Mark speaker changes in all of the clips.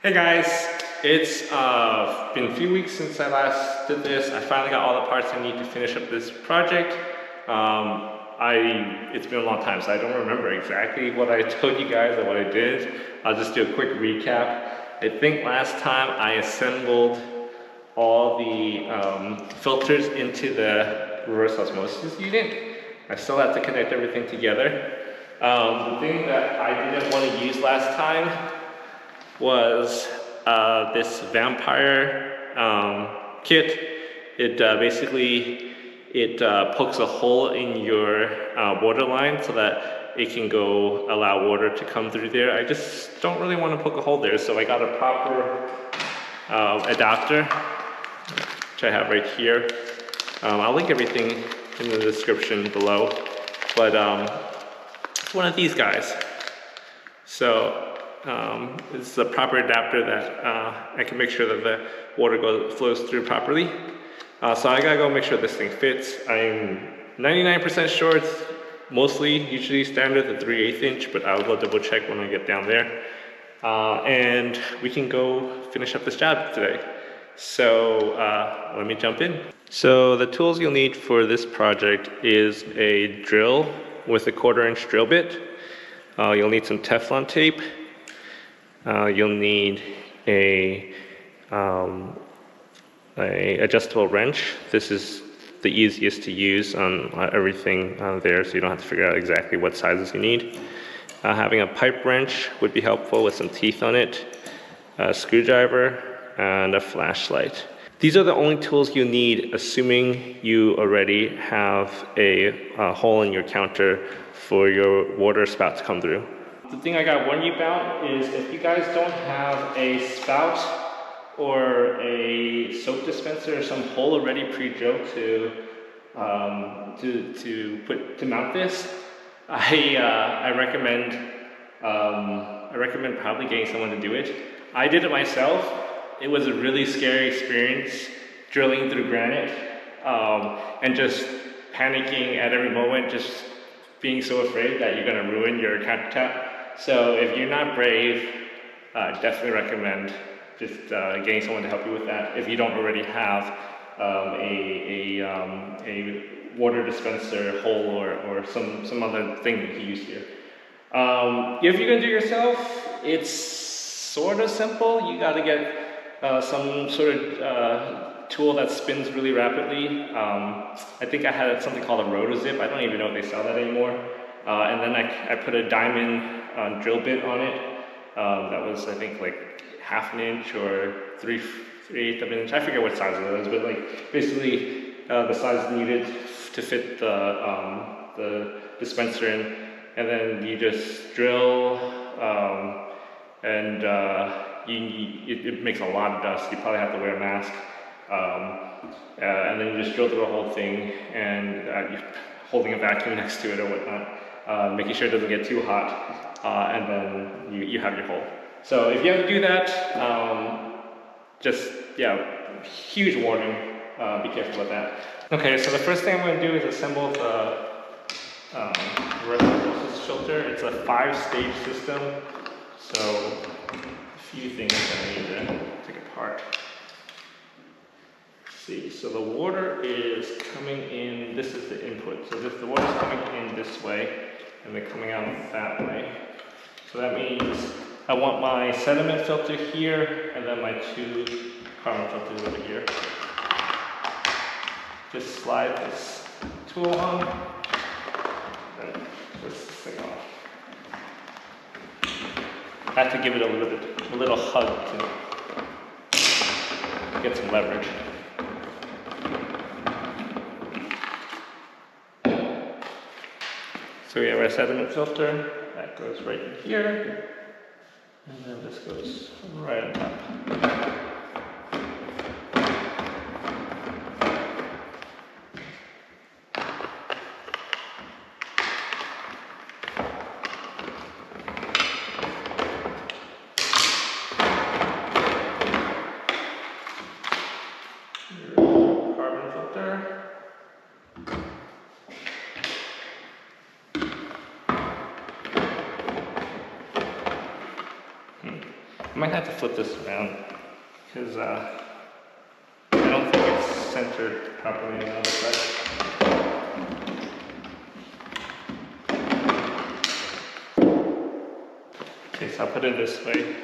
Speaker 1: Hey guys, it's been a few weeks since I last did this. I finally got all the parts I need to finish up this project. It's been a long time, so I don't remember exactly what I told you guys or what I did. I'll just do a quick recap. I think last time I assembled all the filters into the reverse osmosis unit. I still have to connect everything together. The thing that I didn't want to use last time was this vampire kit. It basically pokes a hole in your water line so that it can go allow water to come through there. I just don't really want to poke a hole there, so I got a proper adapter, which I have right here. I'll link everything in the description below, but it's one of these guys. So it's a proper adapter that I can make sure that the water flows through properly. So I gotta go make sure this thing fits. I'm 99% sure it's usually standard, the 3/8 inch, but I'll go double check when I get down there. And we can go finish up this job today. So let me jump in. So the tools you'll need for this project is a drill with a 1/4 inch drill bit. You'll need some Teflon tape. You'll need a adjustable wrench. This is the easiest to use on everything there, so you don't have to figure out exactly what sizes you need. Having a pipe wrench would be helpful with some teeth on it, a screwdriver, and a flashlight. These are the only tools you need, assuming you already have a hole in your counter for your water spout to come through. The thing I gotta warn you about is if you guys don't have a spout or a soap dispenser or some hole already pre-drilled to mount this, I recommend probably getting someone to do it. I did it myself. It was a really scary experience drilling through granite and just panicking at every moment, just being so afraid that you're gonna ruin your countertop. So if you're not brave, definitely recommend just getting someone to help you with that if you don't already have a water dispenser hole or some other thing that you can use here. If you're gonna do it yourself, it's sort of simple. You gotta get some sort of tool that spins really rapidly. I think I had something called a rotozip. I don't even know if they sell that anymore. And then I put a diamond drill bit on it. That was, I think, like 1/2 inch or 3/8 of an inch. I forget what size it was, but like basically the size needed to fit the dispenser in. And then you just drill, and it makes a lot of dust. You probably have to wear a mask. And then you just drill through the whole thing, and you're holding a vacuum next to it or whatnot, making sure it doesn't get too hot, and then you have your hole. So if you have to do that, huge warning, be careful about that. Okay, so the first thing I'm going to do is assemble the reverse osmosis filter. It's a 5-stage system, so a few things I need to take apart. See, so the water is coming in, this is the input. So the water is coming in this way, and they're coming out that way. So that means I want my sediment filter here, and then my 2 carbon filters over here. Just slide this tool on, and twist this thing off. I have to give it a little hug to get some leverage. So we have our sediment filter, that goes right in here, and then this goes right on top. Carbon filter. might have to flip this around because I don't think it's centered properly on the other side. Okay, so I'll put it this way.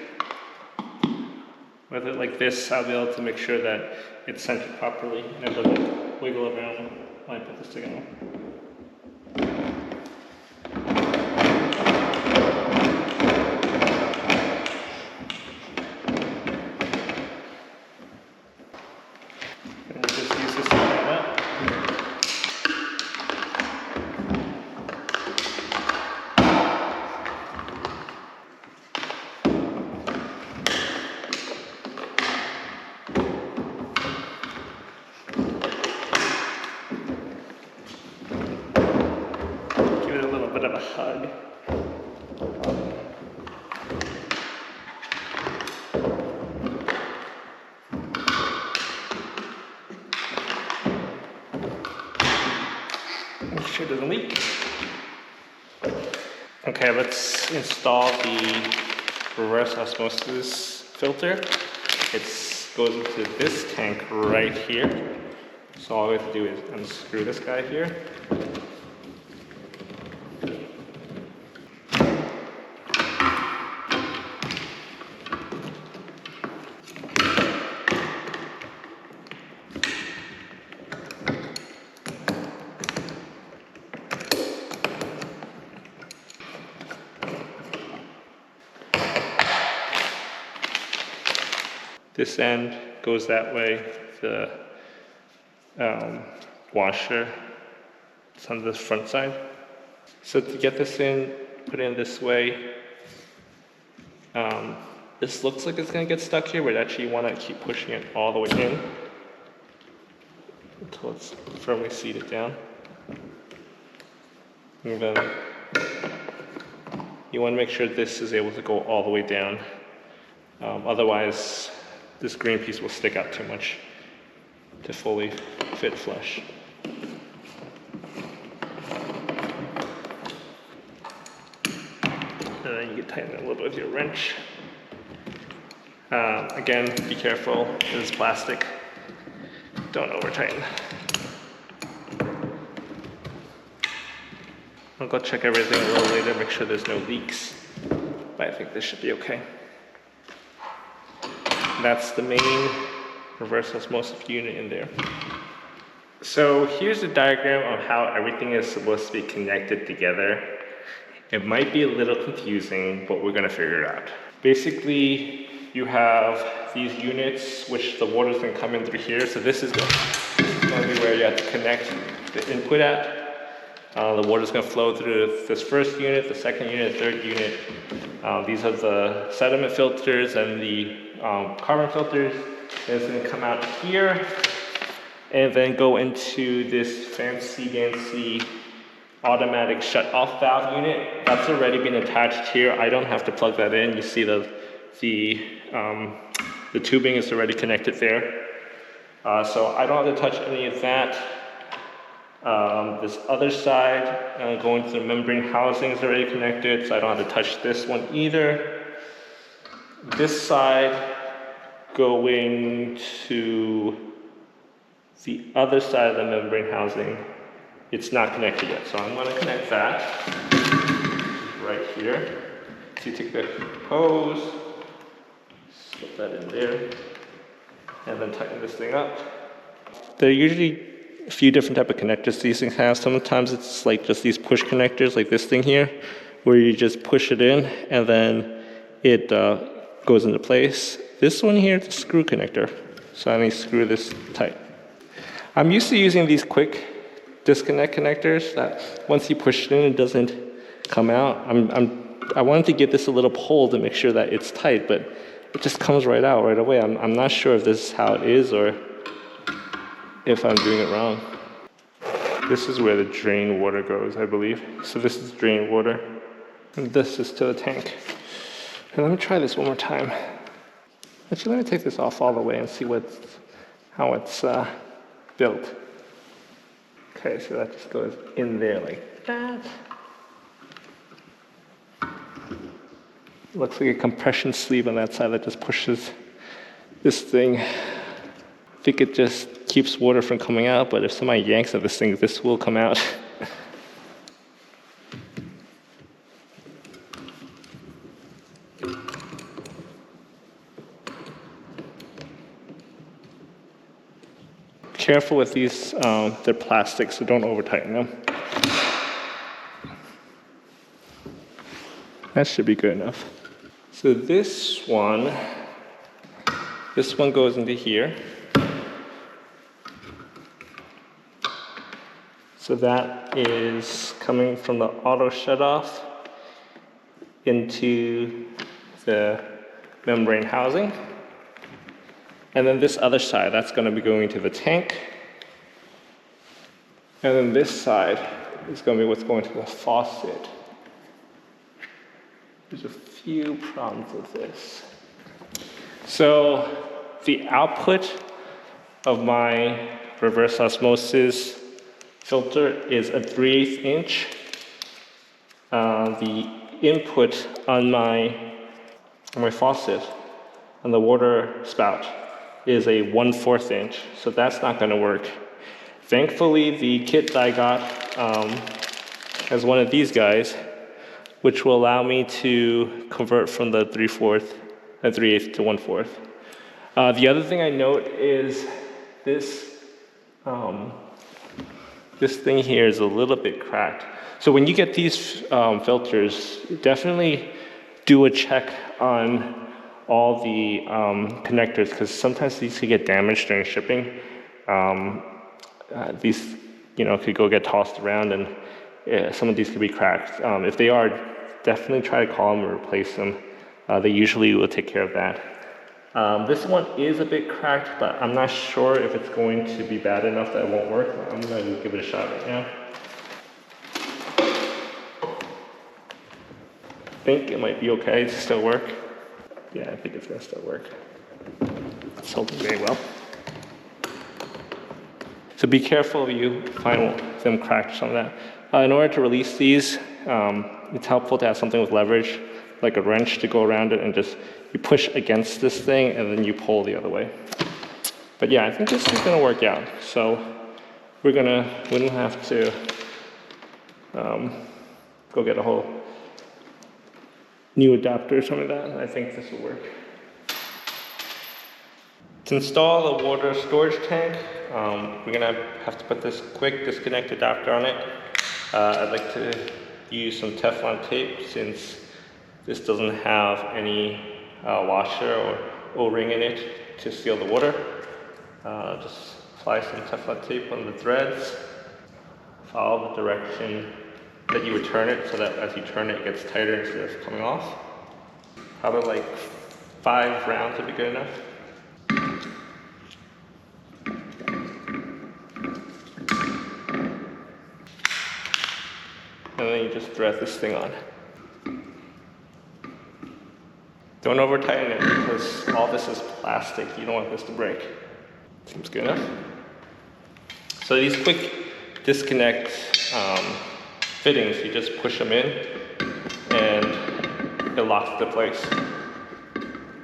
Speaker 1: With it like this, I'll be able to make sure that it's centered properly and it doesn't wiggle around when I put this together. And just use this like that. Give it a little bit of a hug. Make sure it doesn't leak. Okay, let's install the reverse osmosis filter. It goes into this tank right here. So all we have to do is unscrew this guy here. This end goes that way, the washer, it's on the front side. So to get this in, put it in this way. This looks like it's gonna get stuck here, but actually you wanna keep pushing it all the way in until it's firmly seated down. And then you wanna make sure this is able to go all the way down. Otherwise, this green piece will stick out too much to fully fit flush. And then you can tighten it a little bit with your wrench. Again, be careful, this is plastic. Don't over tighten. I'll go check everything a little later, make sure there's no leaks, but I think this should be okay. That's the main reverse osmosis unit in there. So here's a diagram of how everything is supposed to be connected together. It might be a little confusing, but we're gonna figure it out. Basically, you have these units, which the water's gonna come in through here. So this is gonna be where you have to connect the input at. The water's gonna flow through this first unit, the second unit, third unit. These are the sediment filters and the carbon filters. And it's gonna come out here and then go into this fancy automatic shut-off valve unit. That's already been attached here. I don't have to plug that in. You see the tubing is already connected there. So I don't have to touch any of that. This other side, going to the membrane housing is already connected, so I don't have to touch this one either. This side going to the other side of the membrane housing, it's not connected yet, so I'm going to connect that right here. So you take the hose, slip that in there, and then tighten this thing up. There are usually a few different type of connectors these things have. Sometimes it's like just these push connectors, like this thing here, where you just push it in and then it goes into place. This one here, it's a screw connector, so I need to screw this tight. I'm used to using these quick disconnect connectors that once you push it in, it doesn't come out. I wanted to give this a little pull to make sure that it's tight, but it just comes right out right away. I'm not sure if this is how it is or if I'm doing it wrong. This is where the drain water goes, I believe. So this is drain water, and this is to the tank. And let me try this one more time. Actually, let me take this off all the way and see how it's built. Okay, so that just goes in there like that. Looks like a compression sleeve on that side that just pushes this thing. I think it just keeps water from coming out, but if somebody yanks at this thing, this will come out. Careful with these, they're plastic, so don't over tighten them. That should be good enough. So this one goes into here. So that is coming from the auto shutoff into the membrane housing. And then this other side, that's going to be going to the tank. And then this side is going to be what's going to the faucet. There's a few problems with this. So the output of my reverse osmosis filter is a 3/8 inch. The input on my faucet, on the water spout, is a 1/4 inch, so that's not going to work. Thankfully, the kit that I got has one of these guys, which will allow me to convert from the 3/8 to 1/4. The other thing I note is this thing here is a little bit cracked. So when you get these filters, definitely do a check on all the connectors, because sometimes these could get damaged during shipping. These, could go get tossed around, and some of these could be cracked. If they are, definitely try to call them and replace them. They usually will take care of that. This one is a bit cracked, but I'm not sure if it's going to be bad enough that it won't work. I'm going to give it a shot right now. I think it might be okay to still work. Yeah, I think it's going to still work. It's holding very well. So be careful if you find them cracked, some of that. In order to release these, it's helpful to have something with leverage, like a wrench to go around it, and just you push against this thing and then you pull the other way. But yeah, I think this is gonna work out. So we don't have to go get a whole new adapter or something like that. I think this will work. To install the water storage tank, we're gonna have to put this quick disconnect adapter on it. I'd like to use some Teflon tape since this doesn't have any washer or O-ring in it to seal the water. Just apply some Teflon tape on the threads. Follow the direction that you would turn it, so that as you turn it, it gets tighter instead of coming off. Probably like 5 rounds would be good enough. And then you just thread this thing on. Don't over tighten it, because all this is plastic. You don't want this to break. Seems good enough. So these quick disconnect fittings, you just push them in and it locks into place.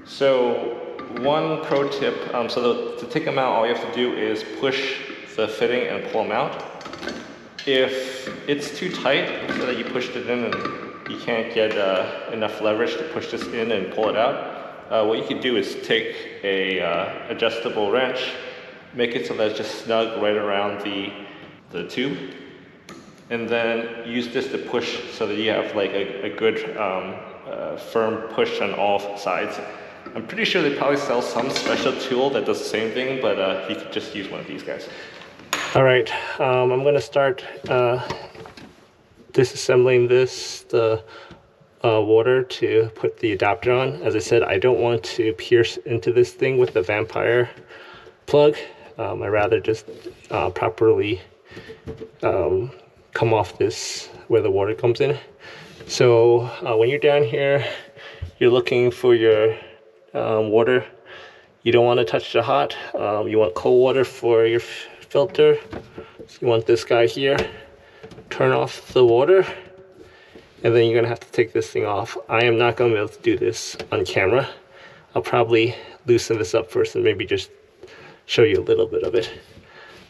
Speaker 1: So one pro tip, to take them out, all you have to do is push the fitting and pull them out. If it's too tight, so that you pushed it in and you can't get enough leverage to push this in and pull it out, what you can do is take a adjustable wrench, make it so that it's just snug right around the tube, and then use this to push so that you have like a good firm push on all sides. I'm pretty sure they probably sell some special tool that does the same thing, but you could just use one of these guys. All right, I'm going to start disassembling the water to put the adapter on. As I said, I don't want to pierce into this thing with the vampire plug. I'd rather just properly come off this where the water comes in. So when you're down here, you're looking for your water. You don't want to touch the hot. You want cold water for your filter. So you want this guy here. Turn off the water, And then you're gonna have to take this thing off. I am not gonna be able to do this on camera. I'll probably loosen this up first and maybe just show you a little bit of it.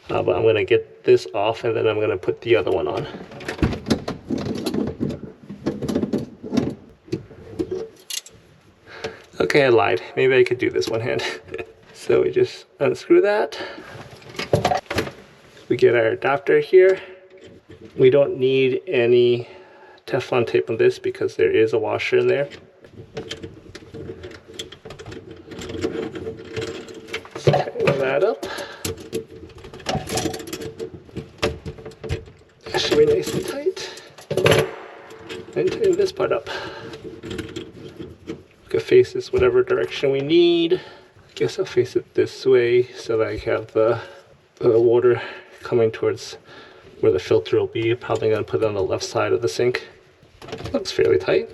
Speaker 1: But I'm gonna get this off and then I'm gonna put the other one on. Okay, I lied. Maybe I could do this one hand. So we just unscrew that. We get our adapter here. We don't need any Teflon tape on this because there is a washer in there. Let's tighten that up. That should be nice and tight. And tighten this part up. We can face this whatever direction we need. I guess I'll face it this way so that I have the water coming towards where the filter will be. Probably gonna put it on the left side of the sink. Looks fairly tight.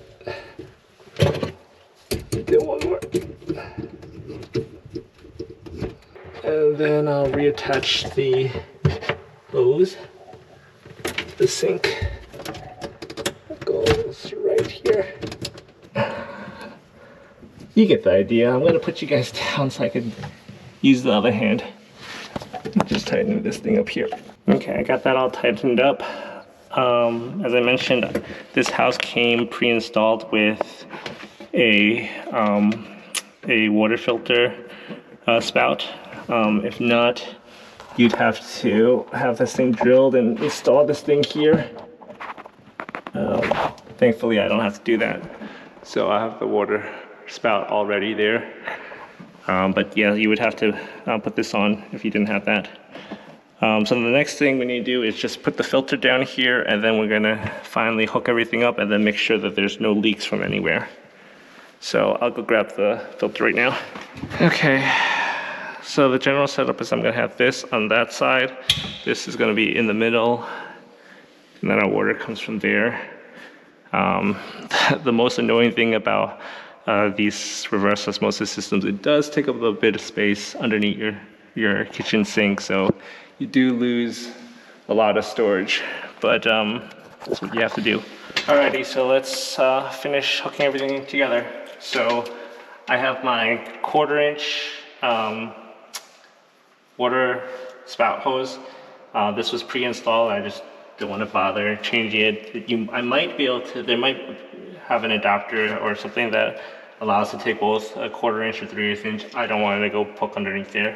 Speaker 1: Do one more. And then I'll reattach the hose. The sink goes right here. You get the idea. I'm gonna put you guys down so I can use the other hand. Just tighten this thing up here. Okay, I got that all tightened up. As I mentioned, this house came pre-installed with a water filter spout. If not, you'd have to have this thing drilled and install this thing here. Thankfully, I don't have to do that. So I have the water spout already there. But yeah, you would have to put this on if you didn't have that. So the next thing we need to do is just put the filter down here, and then we're gonna finally hook everything up and then make sure that there's no leaks from anywhere. So I'll go grab the filter right now. Okay, so the general setup is I'm gonna have this on that side. This is gonna be in the middle, and then our water comes from there. The most annoying thing about these reverse osmosis systems, it does take up a little bit of space underneath your kitchen sink, so you do lose a lot of storage, but that's what you have to do. Alrighty, so let's finish hooking everything together. So I have my 1/4-inch water spout hose. This was pre-installed. I just don't want to bother changing it. I might be able to, they might have an adapter or something that allows to take both a 1/4-inch or 3/8 inch. I don't want it to go poke underneath there.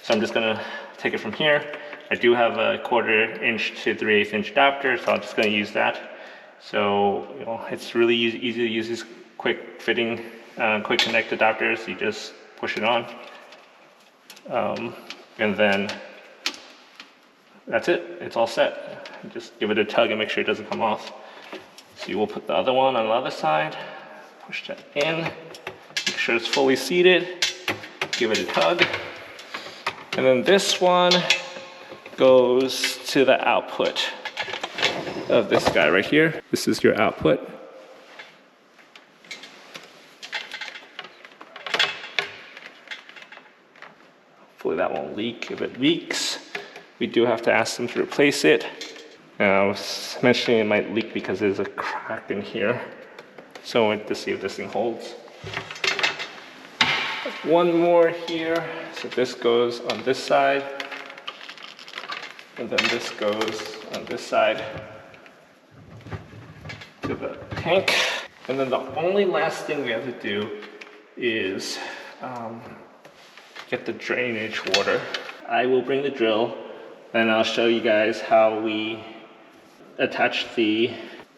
Speaker 1: So I'm just gonna take it from here. I do have a 1/4-inch to 3/8 inch adapter, so I'm just gonna use that. So, you know, it's really easy to use these quick fitting, quick connect adapters. You just push it on. And then that's it, it's all set. Just give it a tug and make sure it doesn't come off. So you will put the other one on the other side, push that in, make sure it's fully seated, give it a tug. And then this one goes to the output of this guy right here. This is your output. Hopefully that won't leak. If it leaks, we do have to ask them to replace it. I was mentioning it might leak because there's a crack in here. So I want to see if this thing holds. One more here. So this goes on this side. And then this goes on this side to the tank. And then the only last thing we have to do is get the drainage water. I will bring the drill and I'll show you guys how we attach the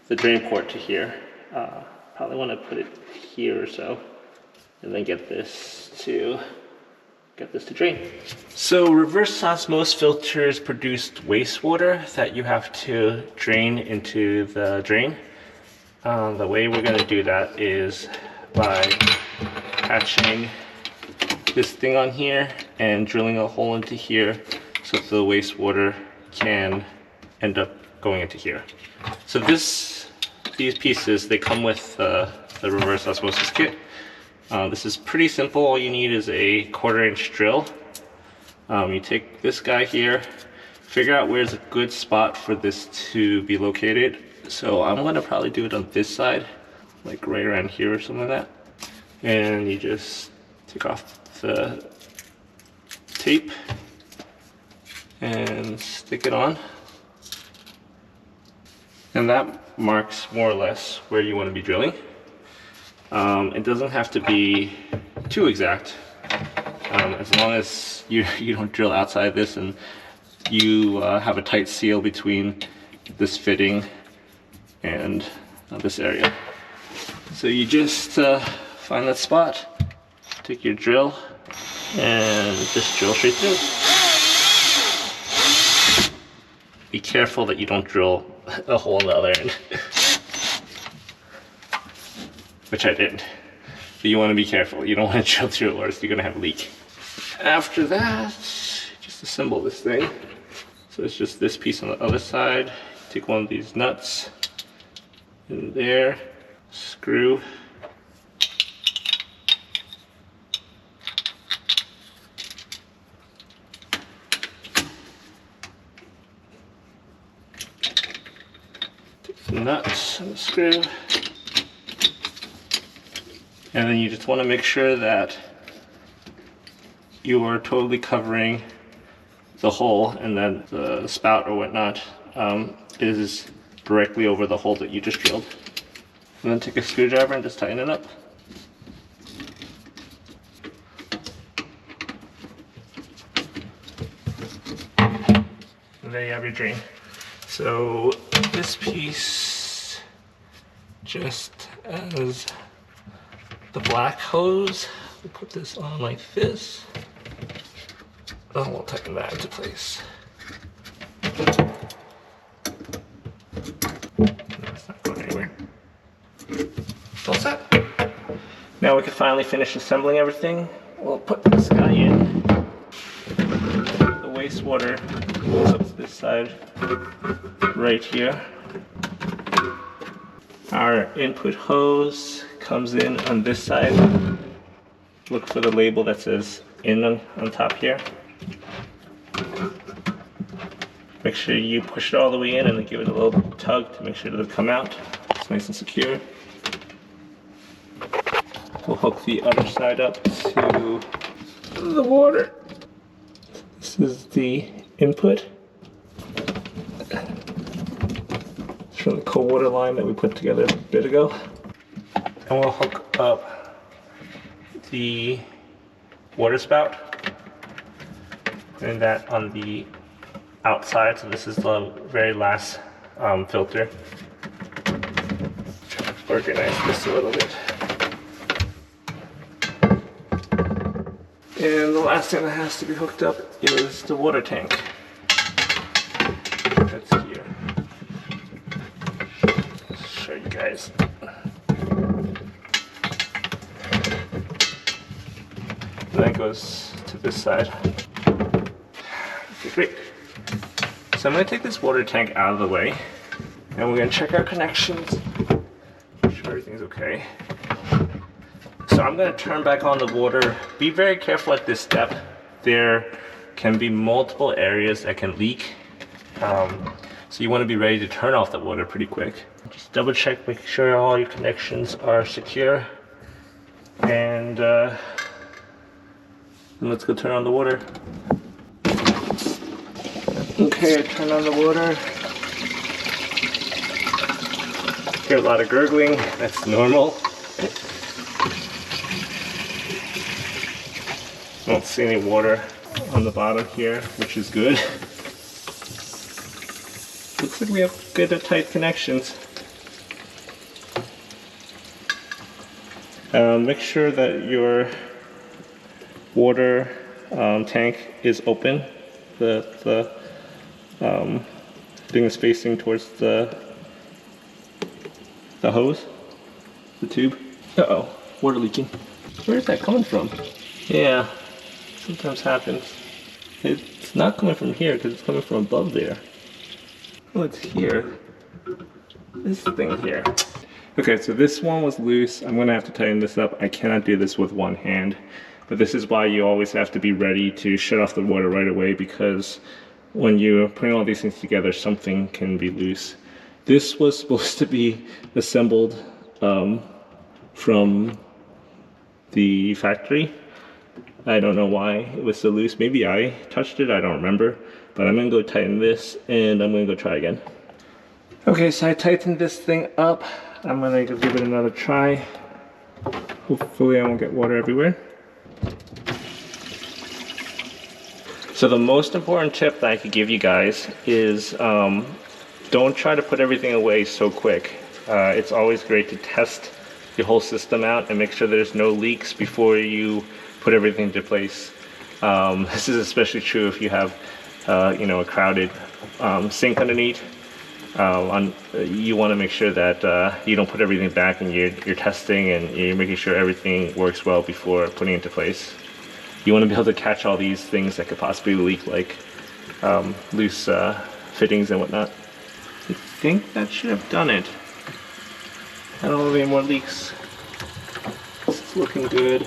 Speaker 1: drain port to here. Probably want to put it here or so, and then get this to drain. So reverse osmosis filters produce wastewater that you have to drain into the drain. The way we're going to do that is by attaching this thing on here and drilling a hole into here so the wastewater can end up going into here. So these pieces, they come with the reverse osmosis kit. This is pretty simple. All you need is a 1/4-inch drill. You take this guy here, figure out where's a good spot for this to be located. So I'm gonna probably do it on this side, like right around here or something like that. And you just take off the tape and stick it on. And that marks more or less where you want to be drilling. It doesn't have to be too exact, as long as you don't drill outside this and you have a tight seal between this fitting and this area. So you just find that spot, take your drill, and just drill straight through. Be careful that you don't drill a hole in the other end. Which I did. But you want to be careful. You don't want to drill through it or else you're going to have a leak. After that, just assemble this thing. So it's just this piece on the other side. Take one of these nuts in there, screw. Take the nuts and the screw. And then you just want to make sure that you are totally covering the hole, and then the spout or whatnot is directly over the hole that you just drilled. And then take a screwdriver and just tighten it up. And there you have your drain. So this piece, just as the black hose, we put this on like this. Oh, we'll tighten that into place. That's not going anywhere. All set. Now we can finally finish assembling everything. We'll put this guy in. The wastewater goes up to this side, right here. Our input hose comes in on this side. Look for the label that says in on top here. Make sure you push it all the way in and then give it a little tug to make sure that it'll come out. It's nice and secure. We'll hook the other side up to the water. This is the input. It's from the cold water line that we put together a bit ago. And we'll hook up the water spout, putting that on the outside. So this is the very last filter. Try to organize this a little bit. And the last thing that has to be hooked up is the water tank. That's here. Let's show you guys. And that goes to this side. Okay, great. So I'm going to take this water tank out of the way, and we're going to check our connections, make sure everything's okay. So I'm going to turn back on the water. Be very careful at this step. There can be multiple areas that can leak. So you want to be ready to turn off the water pretty quick. Just double check, make sure all your connections are secure. And let's go turn on the water. Okay, I turned on the water. Hear a lot of gurgling, that's normal. Don't see any water on the bottom here, which is good. Looks like we have good tight connections. Make sure that your water tank is open. The thing is facing towards the hose, the tube. Uh-oh, water leaking. Where is that coming from? Yeah, sometimes happens. It's not coming from here because it's coming from above there. Oh, it's here. This thing here. Okay, so this one was loose. I'm gonna have to tighten this up. I cannot do this with one hand, but this is why you always have to be ready to shut off the water right away, because when you're putting all these things together, something can be loose. This was supposed to be assembled from the factory. I don't know why it was so loose. Maybe I touched it, I don't remember. But I'm gonna go tighten this and I'm gonna go try again. Okay, so I tightened this thing up. I'm gonna go give it another try. Hopefully I won't get water everywhere. So the most important tip that I could give you guys is don't try to put everything away so quick. It's always great to test your whole system out and make sure there's no leaks before you put everything into place. This is especially true if you have you know, a crowded sink underneath. You want to make sure that you don't put everything back and you're testing and you're making sure everything works well before putting it into place. You want to be able to catch all these things that could possibly leak, like loose fittings and whatnot. I think that should have done it. I don't have any more leaks. This is looking good.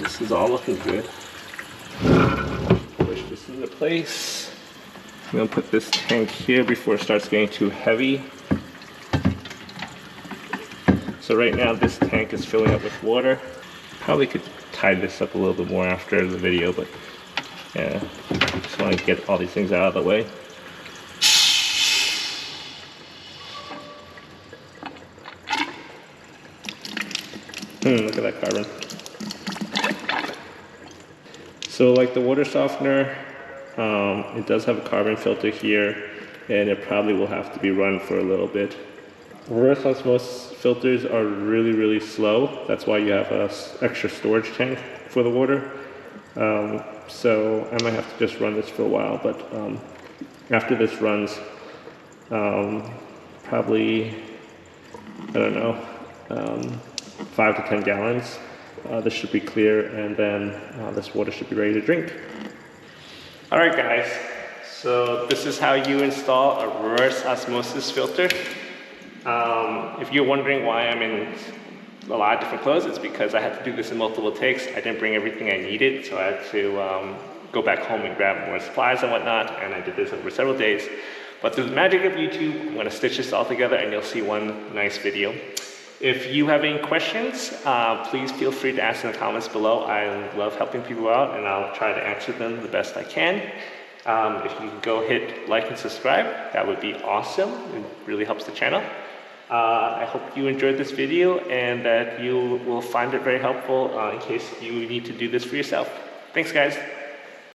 Speaker 1: This is all looking good. Push this into place. I'm gonna put this tank here before it starts getting too heavy. So right now this tank is filling up with water. Probably could tie this up a little bit more after the video, but yeah, just want to get all these things out of the way. Look at that carbon. So like the water softener, it does have a carbon filter here, and it probably will have to be run for a little bit. Reverse osmosis filters are really, really slow. That's why you have an extra storage tank for the water. So I might have to just run this for a while, but after this runs, probably, I don't know, 5 to 10 gallons. This should be clear, and then this water should be ready to drink. All right, guys. So this is how you install a reverse osmosis filter. If you're wondering why I'm in a lot of different clothes, it's because I had to do this in multiple takes. I didn't bring everything I needed, so I had to go back home and grab more supplies and whatnot, and I did this over several days. But through the magic of YouTube, I'm gonna stitch this all together and you'll see one nice video. If you have any questions, please feel free to ask in the comments below. I love helping people out and I'll try to answer them the best I can. If you can go hit like and subscribe, that would be awesome. It really helps the channel. I hope you enjoyed this video and that you will find it very helpful in case you need to do this for yourself. Thanks, guys.